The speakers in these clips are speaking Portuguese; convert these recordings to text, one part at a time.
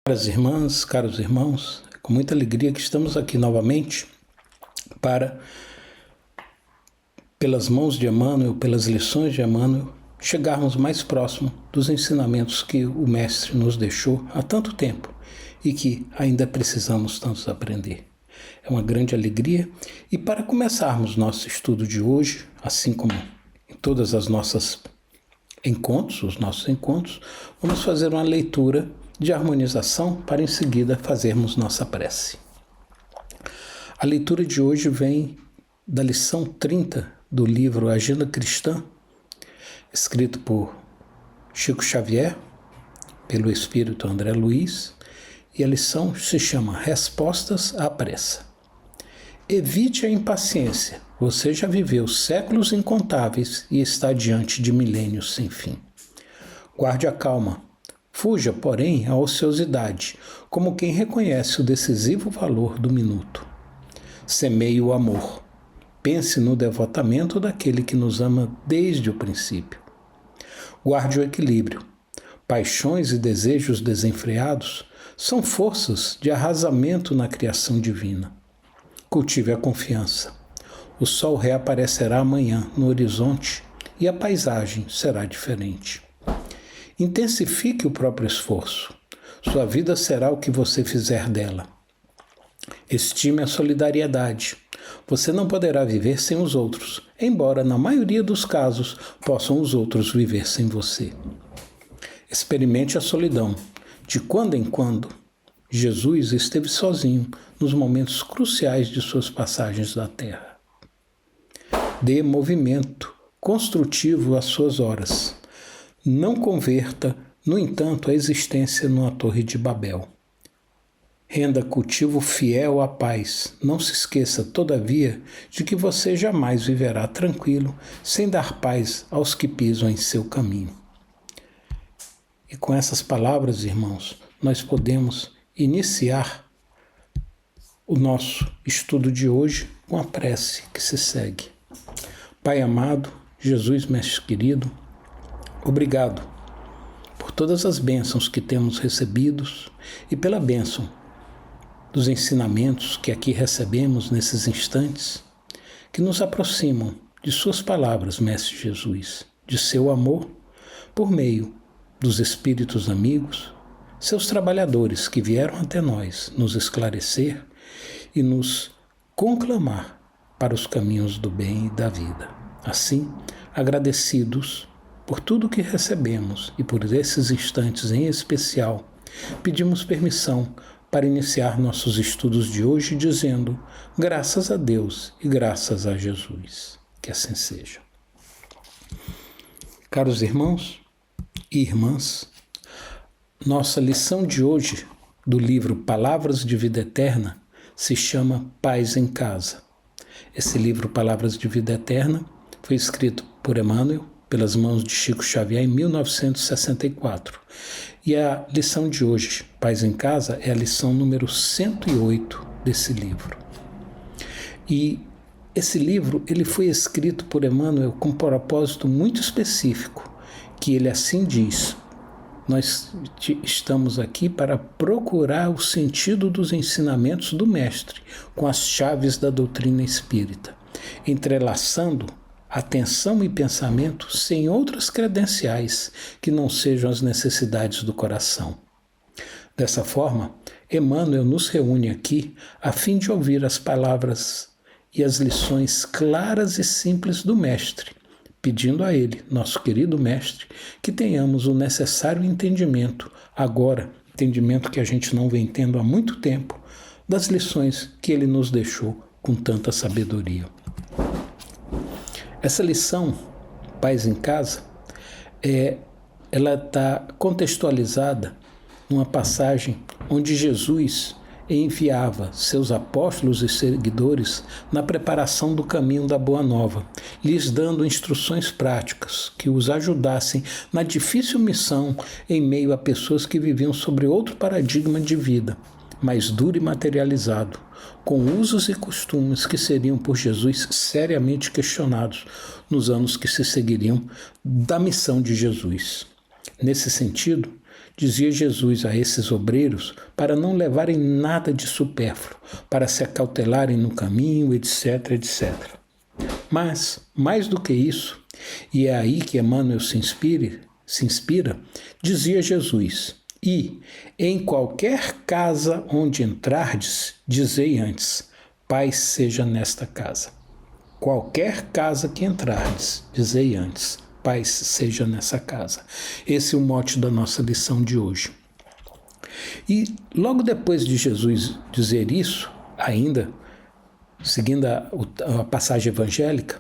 Caras irmãs, caros irmãos, é com muita alegria que estamos aqui novamente para, pelas mãos de Emmanuel, pelas lições de Emmanuel, chegarmos mais próximo dos ensinamentos que o Mestre nos deixou há tanto tempo e que ainda precisamos tanto aprender. É uma grande alegria e para começarmos nosso estudo de hoje, assim como em todas as nossos encontros, vamos fazer uma leitura de harmonização para em seguida fazermos nossa prece. A leitura de hoje vem da lição 30 do livro Agenda Cristã, escrito por Chico Xavier, pelo Espírito André Luiz, e a lição se chama Respostas à Pressa. Evite a impaciência, você já viveu séculos incontáveis e está diante de milênios sem fim. Guarde a calma. Fuja, porém, à ociosidade, como quem reconhece o decisivo valor do minuto. Semeie o amor. Pense no devotamento daquele que nos ama desde o princípio. Guarde o equilíbrio. Paixões e desejos desenfreados são forças de arrasamento na criação divina. Cultive a confiança. O sol reaparecerá amanhã no horizonte e a paisagem será diferente. Intensifique o próprio esforço. Sua vida será o que você fizer dela. Estime a solidariedade. Você não poderá viver sem os outros, embora na maioria dos casos possam os outros viver sem você. Experimente a solidão. De quando em quando, Jesus esteve sozinho nos momentos cruciais de suas passagens da terra. Dê movimento construtivo às suas horas. Não converta, no entanto, a existência numa torre de Babel. Renda cultivo fiel à paz. Não se esqueça, todavia, de que você jamais viverá tranquilo sem dar paz aos que pisam em seu caminho. E com essas palavras, irmãos, nós podemos iniciar o nosso estudo de hoje com a prece que se segue. Pai amado, Jesus, Mestre querido, obrigado por todas as bênçãos que temos recebidos e pela bênção dos ensinamentos que aqui recebemos nesses instantes, que nos aproximam de suas palavras, Mestre Jesus, de seu amor, por meio dos espíritos amigos, seus trabalhadores que vieram até nós nos esclarecer e nos conclamar para os caminhos do bem e da vida. Assim, agradecidos por tudo que recebemos e por esses instantes em especial, pedimos permissão para iniciar nossos estudos de hoje dizendo graças a Deus e graças a Jesus. Que assim seja. Caros irmãos e irmãs, nossa lição de hoje do livro Palavras de Vida Eterna se chama Paz em Casa. Esse livro Palavras de Vida Eterna foi escrito por Emmanuel, pelas mãos de Chico Xavier, em 1964. E a lição de hoje, Paz em Casa, é a lição número 108 desse livro. E esse livro ele foi escrito por Emmanuel com um propósito muito específico, que ele assim diz: nós estamos aqui para procurar o sentido dos ensinamentos do Mestre com as chaves da doutrina espírita, entrelaçando atenção e pensamento sem outras credenciais que não sejam as necessidades do coração. Dessa forma, Emmanuel nos reúne aqui a fim de ouvir as palavras e as lições claras e simples do Mestre, pedindo a ele, nosso querido Mestre, que tenhamos o necessário entendimento, agora, entendimento que a gente não vem tendo há muito tempo, das lições que ele nos deixou com tanta sabedoria. Essa lição, Paz em Casa, ela está contextualizada numa passagem onde Jesus enviava seus apóstolos e seguidores na preparação do caminho da Boa Nova, lhes dando instruções práticas que os ajudassem na difícil missão em meio a pessoas que viviam sobre outro paradigma de vida, mais duro e materializado, com usos e costumes que seriam por Jesus seriamente questionados nos anos que se seguiriam da missão de Jesus. Nesse sentido, dizia Jesus a esses obreiros para não levarem nada de supérfluo, para se acautelarem no caminho, etc, etc. Mas, mais do que isso, e é aí que Emmanuel se inspira, dizia Jesus: e, em qualquer casa onde entrardes, dizei antes, paz seja nesta casa. Qualquer casa que entrardes, dizei antes, paz seja nessa casa. Esse é o mote da nossa lição de hoje. E logo depois de Jesus dizer isso, ainda, seguindo a passagem evangélica,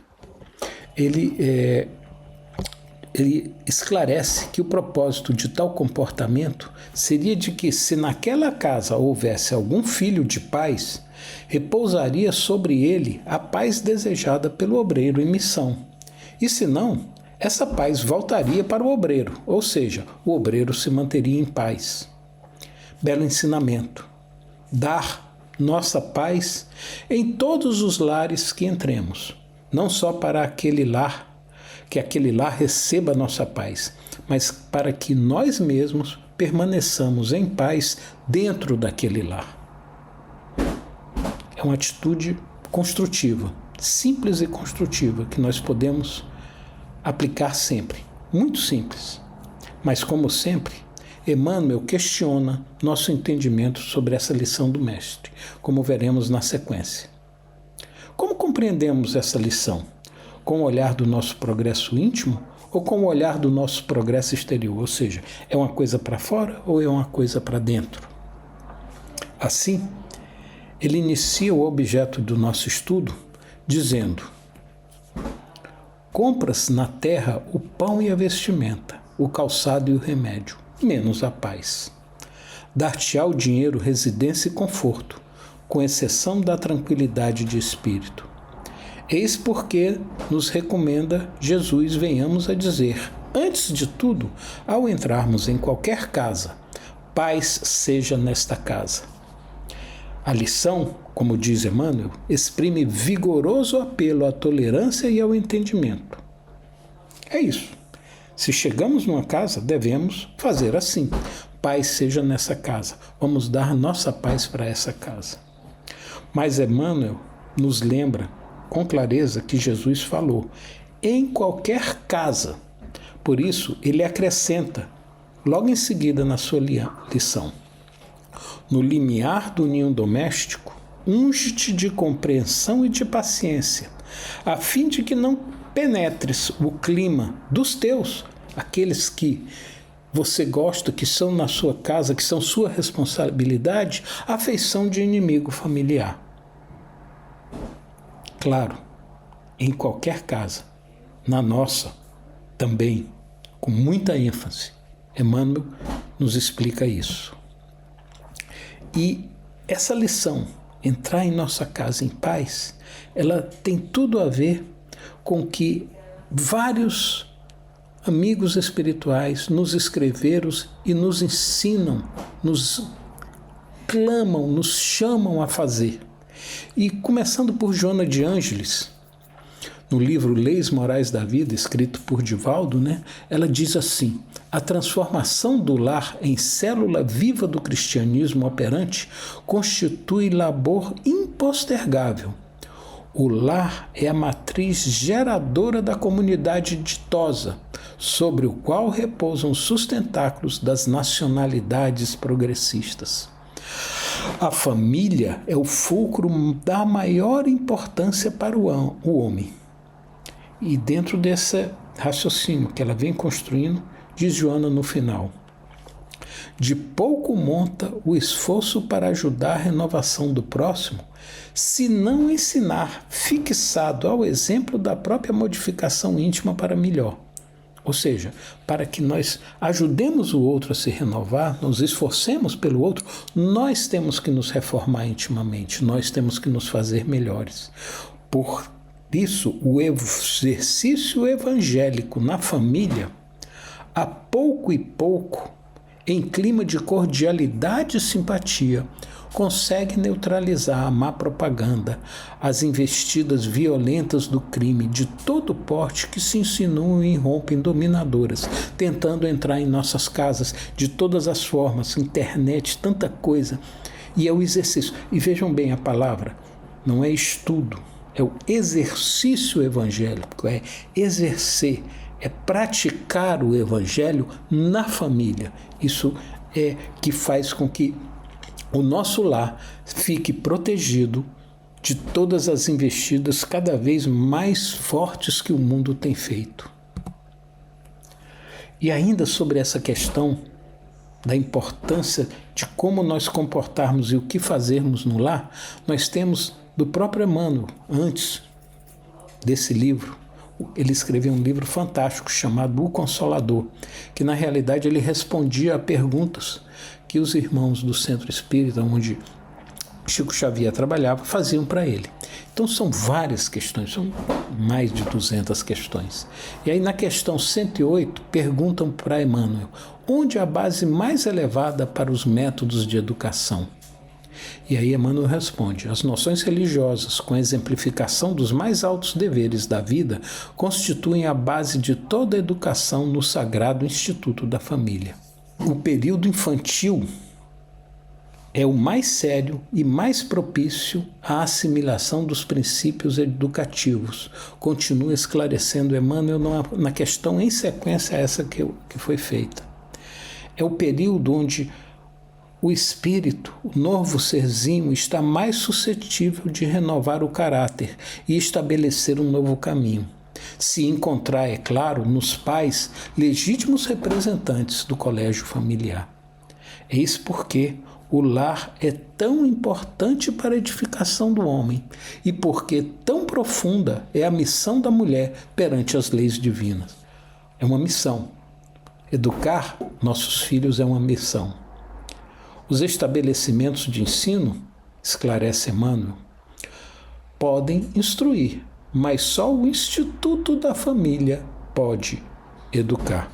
ele esclarece que o propósito de tal comportamento seria de que, se naquela casa houvesse algum filho de paz, repousaria sobre ele a paz desejada pelo obreiro em missão. E se não, essa paz voltaria para o obreiro, ou seja, o obreiro se manteria em paz. Belo ensinamento. Dar nossa paz em todos os lares que entremos, não só para aquele lar, que aquele lar receba nossa paz, mas para que nós mesmos permaneçamos em paz dentro daquele lar. É uma atitude construtiva, simples e construtiva, que nós podemos aplicar sempre. Muito simples. Mas, como sempre, Emmanuel questiona nosso entendimento sobre essa lição do Mestre, como veremos na sequência. Como compreendemos essa lição? Com o olhar do nosso progresso íntimo ou com o olhar do nosso progresso exterior? Ou seja, é uma coisa para fora ou é uma coisa para dentro? Assim, ele inicia o objeto do nosso estudo dizendo: compras na terra o pão e a vestimenta, o calçado e o remédio, menos a paz. Dar-te-á o dinheiro, residência e conforto, com exceção da tranquilidade de espírito. Eis porque nos recomenda Jesus venhamos a dizer, antes de tudo, ao entrarmos em qualquer casa, paz seja nesta casa. A lição, como diz Emmanuel, exprime vigoroso apelo à tolerância e ao entendimento. É isso. Se chegamos numa casa, devemos fazer assim. Paz seja nessa casa. Vamos dar nossa paz para essa casa. Mas Emmanuel nos lembra com clareza que Jesus falou em qualquer casa. Por isso, ele acrescenta, logo em seguida na sua lição: no limiar do ninho doméstico, unge-te de compreensão e de paciência, a fim de que não penetres o clima dos teus, aqueles que você gosta, que são na sua casa, que são sua responsabilidade, a afeição de inimigo familiar. Claro, em qualquer casa, na nossa também, com muita ênfase, Emmanuel nos explica isso. E essa lição, entrar em nossa casa em paz, ela tem tudo a ver com que vários amigos espirituais nos escreveram e nos ensinam, nos clamam, nos chamam a fazer. E começando por Joana de Ângeles, no livro Leis Morais da Vida, escrito por Divaldo, ela diz assim: a transformação do lar em célula viva do cristianismo operante constitui labor impostergável. O lar é a matriz geradora da comunidade ditosa, sobre o qual repousam os sustentáculos das nacionalidades progressistas. A família é o fulcro da maior importância para o homem. E dentro desse raciocínio que ela vem construindo, diz Joana no final: de pouco monta o esforço para ajudar a renovação do próximo, se não ensinar, fixado ao exemplo da própria modificação íntima para melhor. Ou seja, para que nós ajudemos o outro a se renovar, nos esforcemos pelo outro, nós temos que nos reformar intimamente, nós temos que nos fazer melhores. Por isso, o exercício evangélico na família, a pouco e pouco, em clima de cordialidade e simpatia, consegue neutralizar a má propaganda, as investidas violentas do crime de todo porte que se insinuam e irrompem dominadoras, tentando entrar em nossas casas de todas as formas, internet, tanta coisa. E é o exercício. E vejam bem a palavra, não é estudo, é o exercício evangélico, é exercer, é praticar o evangelho na família. Isso é que faz com que o nosso lar fique protegido de todas as investidas cada vez mais fortes que o mundo tem feito. E ainda sobre essa questão da importância de como nós comportarmos e o que fazermos no lar, nós temos do próprio Emmanuel, antes desse livro, ele escreveu um livro fantástico chamado O Consolador, que na realidade ele respondia a perguntas que os irmãos do Centro Espírita, onde Chico Xavier trabalhava, faziam para ele. Então são várias questões, são mais de 200 questões. E aí na questão 108 perguntam para Emmanuel, onde a base mais elevada para os métodos de educação? E aí Emmanuel responde, as noções religiosas, com a exemplificação dos mais altos deveres da vida, constituem a base de toda a educação no sagrado Instituto da Família. O período infantil é o mais sério e mais propício à assimilação dos princípios educativos. Continua esclarecendo Emmanuel na questão em sequência a essa que foi feita. É o período onde o espírito, o novo serzinho, está mais suscetível de renovar o caráter e estabelecer um novo caminho. Se encontrar, é claro, nos pais legítimos representantes do colégio familiar. Eis porque o lar é tão importante para a edificação do homem e porque tão profunda é a missão da mulher perante as leis divinas. É uma missão. Educar nossos filhos é uma missão. Os estabelecimentos de ensino, esclarece Emmanuel, podem instruir, mas só o Instituto da Família pode educar.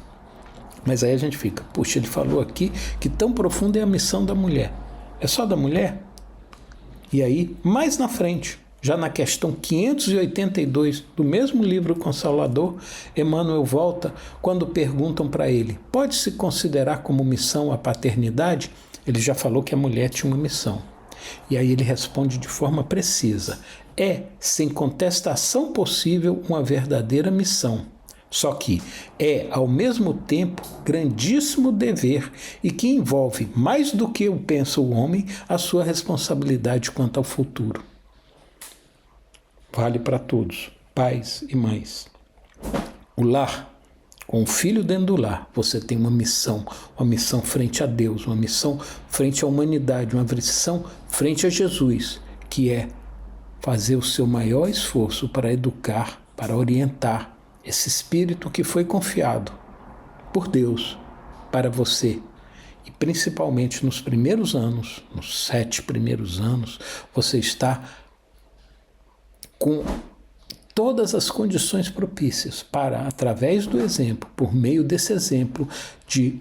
Mas aí a gente fica, puxa, ele falou aqui que tão profunda é a missão da mulher. É só da mulher? E aí, mais na frente, já na questão 582 do mesmo livro Consolador, Emmanuel volta quando perguntam para ele, pode-se considerar como missão a paternidade? Ele já falou que a mulher tinha uma missão. E aí ele responde de forma precisa, é, sem contestação possível, uma verdadeira missão. Só que é, ao mesmo tempo, grandíssimo dever e que envolve, mais do que o pensa o homem, a sua responsabilidade quanto ao futuro. Vale para todos, pais e mães. O lar, com o filho dentro do lar, você tem uma missão frente a Deus, uma missão frente à humanidade, uma missão frente a Jesus, que é fazer o seu maior esforço para educar, para orientar, esse espírito que foi confiado por Deus para você. E principalmente nos primeiros anos, nos 7 primeiros anos, você está com todas as condições propícias para, através do exemplo, por meio desse exemplo de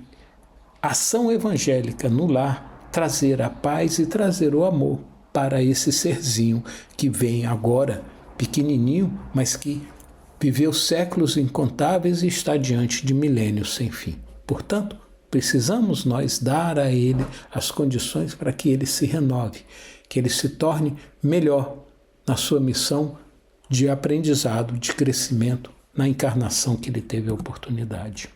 ação evangélica no lar, trazer a paz e trazer o amor para esse serzinho que vem agora pequenininho, mas que viveu séculos incontáveis e está diante de milênios sem fim. Portanto, precisamos nós dar a ele as condições para que ele se renove, que ele se torne melhor na sua missão de aprendizado, de crescimento na encarnação que ele teve a oportunidade.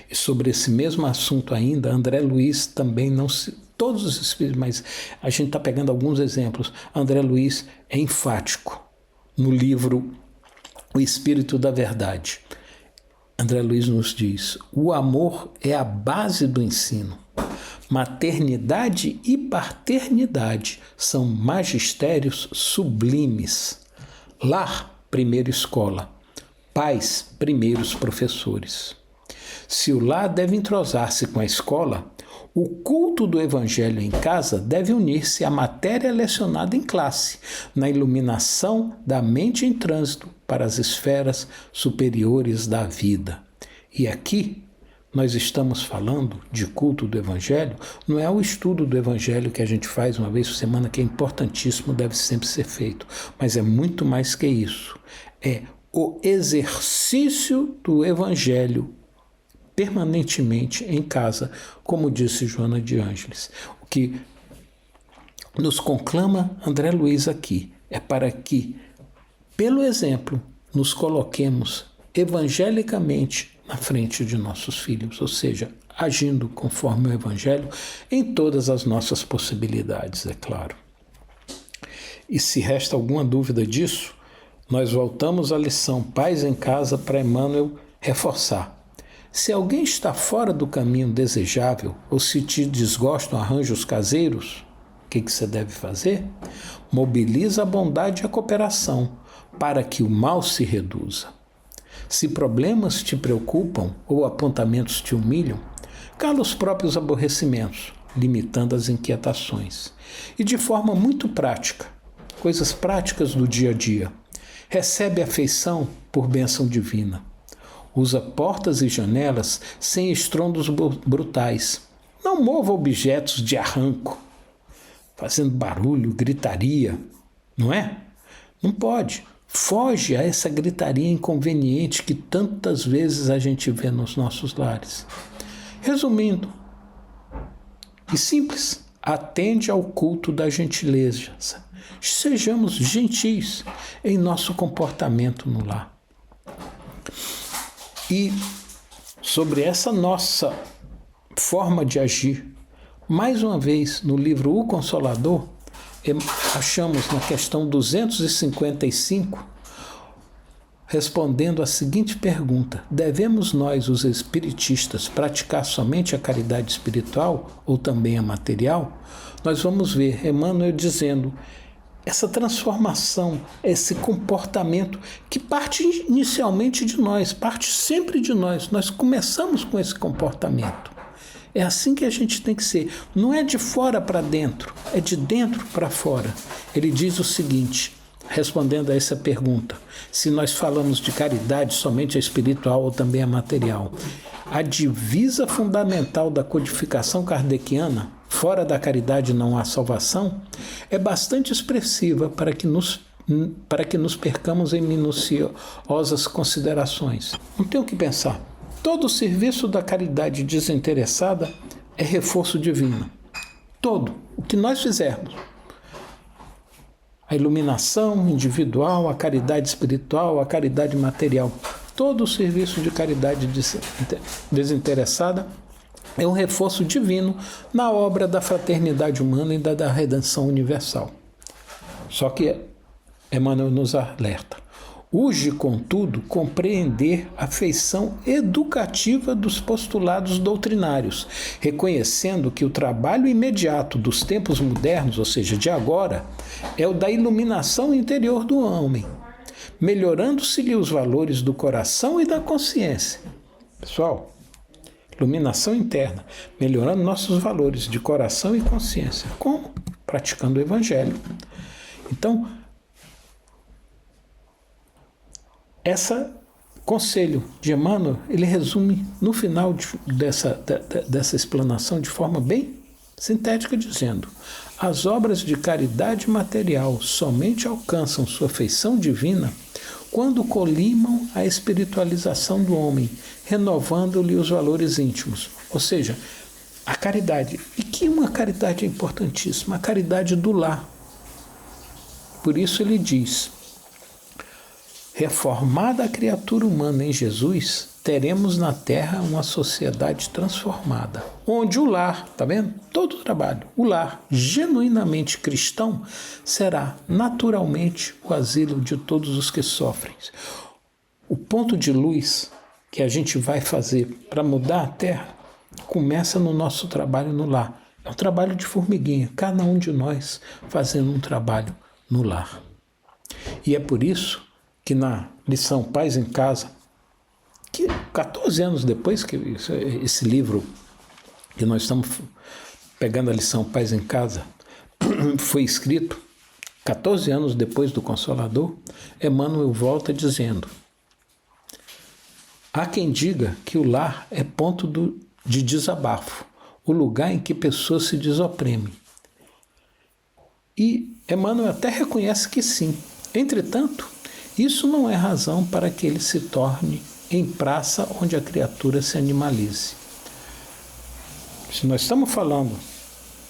E sobre esse mesmo assunto ainda, André Luiz também não se... Todos os espíritos, mas a gente está pegando alguns exemplos. André Luiz é enfático no livro O Espírito da Verdade. André Luiz nos diz, o amor é a base do ensino. Maternidade e paternidade são magistérios sublimes. Lar, primeira escola. Pais, primeiros professores. Se o lar deve entrosar-se com a escola, o culto do evangelho em casa deve unir-se à matéria lecionada em classe, na iluminação da mente em trânsito para as esferas superiores da vida. E aqui, nós estamos falando de culto do Evangelho, não é o estudo do Evangelho que a gente faz uma vez por semana, que é importantíssimo, deve sempre ser feito, mas é muito mais que isso. É o exercício do Evangelho permanentemente em casa, como disse Joana de Ângeles. O que nos conclama André Luiz aqui é para que, pelo exemplo, nos coloquemos evangelicamente na frente de nossos filhos, ou seja, agindo conforme o Evangelho em todas as nossas possibilidades, é claro. E se resta alguma dúvida disso, nós voltamos à lição Pais em Casa para Emmanuel reforçar. Se alguém está fora do caminho desejável ou se te desgostam arranjos caseiros, o que você deve fazer? Mobiliza a bondade e a cooperação para que o mal se reduza. Se problemas te preocupam ou apontamentos te humilham, cala os próprios aborrecimentos, limitando as inquietações. E de forma muito prática, coisas práticas do dia a dia, recebe afeição por bênção divina. Usa portas e janelas sem estrondos brutais. Não mova objetos de arranco, fazendo barulho, gritaria, não é? Não pode. Foge a essa gritaria inconveniente que tantas vezes a gente vê nos nossos lares. Resumindo, e simples, atende ao culto da gentileza. Sejamos gentis em nosso comportamento no lar. E sobre essa nossa forma de agir, mais uma vez, no livro O Consolador, achamos na questão 255, respondendo a seguinte pergunta: devemos nós, os espiritistas, praticar somente a caridade espiritual ou também a material? Nós vamos ver Emmanuel dizendo essa transformação, esse comportamento que parte inicialmente de nós, parte sempre de nós. Nós começamos com esse comportamento. É assim que a gente tem que ser. Não é de fora para dentro, é de dentro para fora. Ele diz o seguinte, respondendo a essa pergunta: se nós falamos de caridade somente a espiritual ou também a material, a divisa fundamental da codificação kardeciana, fora da caridade não há salvação, é bastante expressiva para que nos percamos em minuciosas considerações. Não tem o que pensar. Todo o serviço da caridade desinteressada é reforço divino. Todo. O que nós fizermos. A iluminação individual, a caridade espiritual, a caridade material. Todo o serviço de caridade desinteressada é um reforço divino na obra da fraternidade humana e da redenção universal. Só que Emmanuel nos alerta. Urge, contudo, compreender a feição educativa dos postulados doutrinários, reconhecendo que o trabalho imediato dos tempos modernos, ou seja, de agora, é o da iluminação interior do homem, melhorando-se-lhe os valores do coração e da consciência. Pessoal, iluminação interna, melhorando nossos valores de coração e consciência. Como? Praticando o Evangelho. Então, esse conselho de Emmanuel, ele resume no final dessa explanação de forma bem sintética, dizendo: as obras de caridade material somente alcançam sua feição divina quando colimam a espiritualização do homem, renovando-lhe os valores íntimos. Ou seja, a caridade. E que uma caridade é importantíssima? A caridade do lar. Por isso ele diz: reformada a criatura humana em Jesus, teremos na Terra uma sociedade transformada, onde o lar, tá vendo? Todo o trabalho, o lar genuinamente cristão será naturalmente o asilo de todos os que sofrem. O ponto de luz que a gente vai fazer para mudar a Terra começa no nosso trabalho no lar. É um trabalho de formiguinha, cada um de nós fazendo um trabalho no lar. E é por isso que na lição Pais em Casa, que 14 anos depois que esse livro, que nós estamos pegando a lição Pais em Casa, foi escrito, 14 anos depois do Consolador, Emmanuel volta dizendo: Há quem diga que o lar é ponto de desabafo, o lugar em que pessoas se desoprimem. E Emmanuel até reconhece que sim. Entretanto, isso não é razão para que ele se torne em praça onde a criatura se animalize. Se nós estamos falando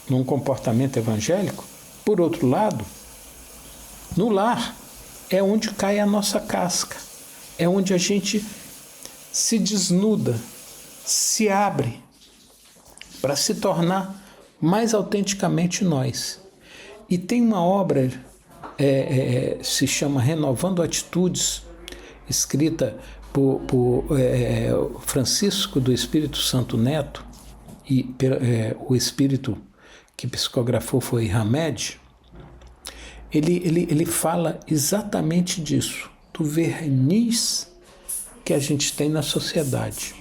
num comportamento evangélico, por outro lado, no lar é onde cai a nossa casca, é onde a gente se desnuda, se abre para se tornar mais autenticamente nós. E tem uma obra, se chama Renovando Atitudes, escrita por Francisco do Espírito Santo Neto, e o espírito que psicografou foi Hamed. Ele fala exatamente disso, do verniz que a gente tem na sociedade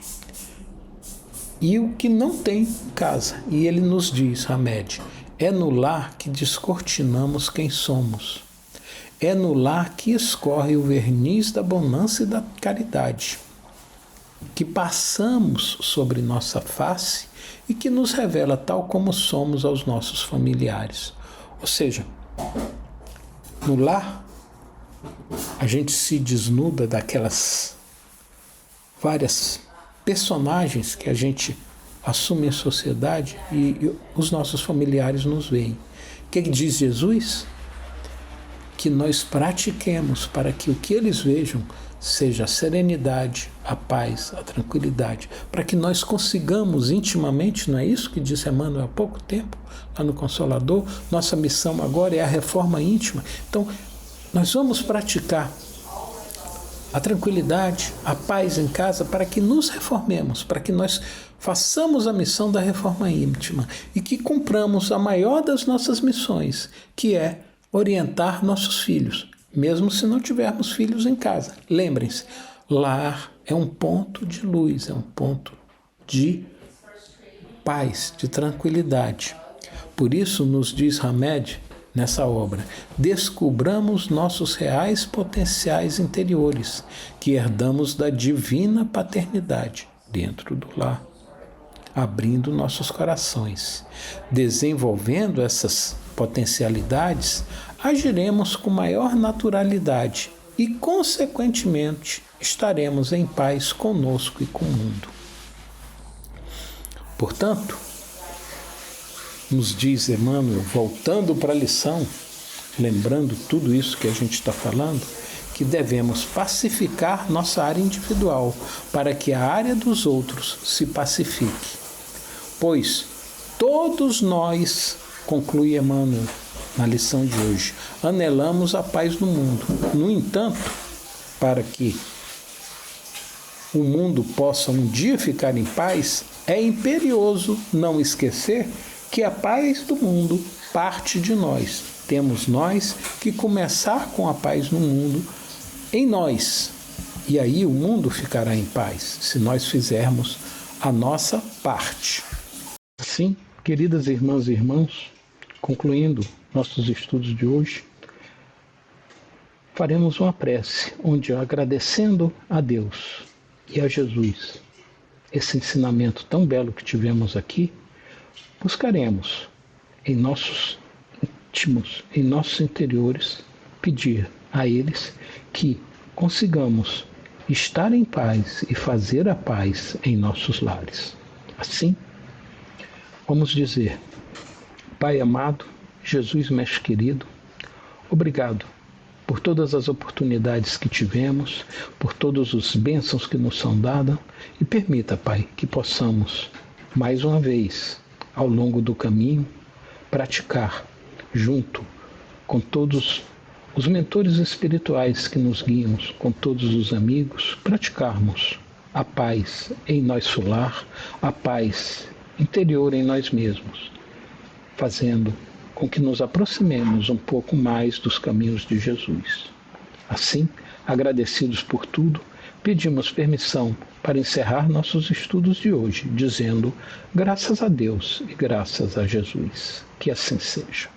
e o que não tem em casa. E ele nos diz, Hamed, é no lar que descortinamos quem somos. É no lar que escorre o verniz da bonança e da caridade, que passamos sobre nossa face e que nos revela tal como somos aos nossos familiares. Ou seja, no lar, a gente se desnuda daquelas várias personagens que a gente assume em sociedade e os nossos familiares nos veem. O que diz Jesus? Que nós pratiquemos para que o que eles vejam seja a serenidade, a paz, a tranquilidade, para que nós consigamos intimamente, não é isso que disse Emmanuel há pouco tempo, lá no Consolador? Nossa missão agora é a reforma íntima. Então, nós vamos praticar a tranquilidade, a paz em casa, para que nos reformemos, para que nós façamos a missão da reforma íntima e que cumpramos a maior das nossas missões, que é orientar nossos filhos, mesmo se não tivermos filhos em casa. Lembrem-se, lar é um ponto de luz, é um ponto de paz, de tranquilidade. Por isso nos diz Hamed nessa obra, descubramos nossos reais potenciais interiores, que herdamos da divina paternidade dentro do lar, abrindo nossos corações. Desenvolvendo essas potencialidades, agiremos com maior naturalidade e, consequentemente, estaremos em paz conosco e com o mundo. Portanto, nos diz Emmanuel, voltando para a lição, lembrando tudo isso que a gente está falando, que devemos pacificar nossa área individual para que a área dos outros se pacifique. Pois todos nós, conclui Emmanuel na lição de hoje, anelamos a paz no mundo. No entanto, para que o mundo possa um dia ficar em paz, é imperioso não esquecer que a paz do mundo parte de nós. Temos nós que começar com a paz no mundo em nós. E aí o mundo ficará em paz, se nós fizermos a nossa parte. Assim, queridas irmãs e irmãos, concluindo nossos estudos de hoje, faremos uma prece, onde agradecendo a Deus e a Jesus esse ensinamento tão belo que tivemos aqui, buscaremos em nossos íntimos, em nossos interiores, pedir a eles que consigamos estar em paz e fazer a paz em nossos lares. Assim, vamos dizer, Pai amado, Jesus mestre querido, obrigado por todas as oportunidades que tivemos, por todos os bênçãos que nos são dadas, e permita, Pai, que possamos, mais uma vez, ao longo do caminho, praticar, junto com todos os mentores espirituais que nos guiam, com todos os amigos, praticarmos a paz em nosso lar, a paz interior em nós mesmos, fazendo com que nos aproximemos um pouco mais dos caminhos de Jesus. Assim, agradecidos por tudo, pedimos permissão para encerrar nossos estudos de hoje, dizendo graças a Deus e graças a Jesus. Que assim seja.